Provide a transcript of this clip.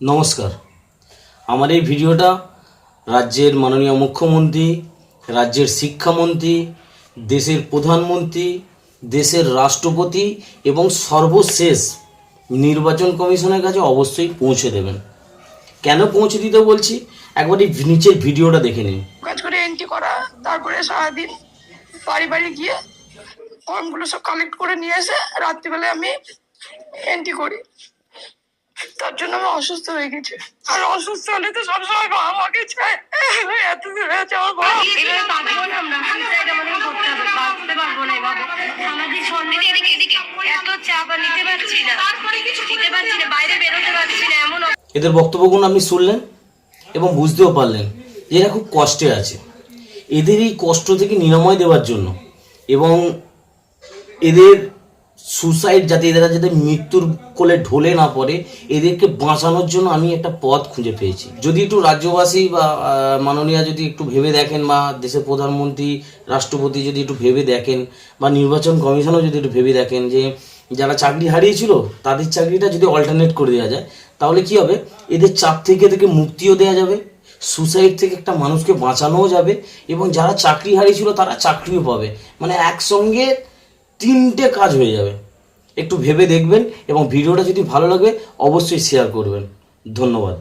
নমস্কার। আমার এই ভিডিওটা রাজ্যের মাননীয় মুখ্যমন্ত্রী, রাজ্যের শিক্ষামন্ত্রী, দেশের প্রধানমন্ত্রী, দেশের রাষ্ট্রপতি এবং সর্বশেষ নির্বাচন কমিশনের কাছে অবশ্যই পৌঁছে দেবেন। কেন পৌঁছে দিতে বলছি, একবার এই নিচের ভিডিওটা দেখে নিন। কাজ করে এন্ট্রি করা, তারপরে সারাদিন বাড়ি বাড়ি গিয়ে ফর্মগুলো সব কালেক্ট করে নিয়ে এসে রাত্রিবেলায় আমি এন্ট্রি করি। তার জন্য আমি অসুস্থ হয়ে গেছি। আর অসুস্থ হলে তো সবসময় আমাকে চায়। এত দূর আছে আমার বাবা। এদের বক্তব্যগুলো আপনি শুনলেন এবং বুঝতেও পারলেন যে এরা খুব কষ্টে আছে। এদের এই কষ্ট থেকে নিরাময় দেওয়ার জন্য এবং এদের সুসাইড যাতে মৃত্যুর কোলে ঢলে না পড়ে, এদেরকে বাঁচানোর জন্য আমি একটা পথ খুঁজে পেয়েছি। যদি একটু রাজ্যবাসী বা মাননীয় যদি একটু ভেবে দেখেন, বা দেশের প্রধানমন্ত্রী, রাষ্ট্রপতি যদি একটু ভেবে দেখেন, বা নির্বাচন কমিশনও যদি একটু ভেবে দেখেন যে যারা চাকরি হারিয়েছিল তাদের চাকরিটা যদি অল্টারনেট করে দেওয়া যায়, তাহলে কি হবে, এদের চাপ থেকে মুক্তিও দেওয়া যাবে, সুসাইড থেকে একটা মানুষকে বাঁচানোও যাবে, এবং যারা চাকরি হারিয়েছিল তারা চাকরিও পাবে। মানে একসঙ্গে তিনটে কাজ হয়ে যাবে। একটু ভেবে দেখবেন এবং ভিডিওটা যদি ভালো লাগে অবশ্যই শেয়ার করবেন। ধন্যবাদ।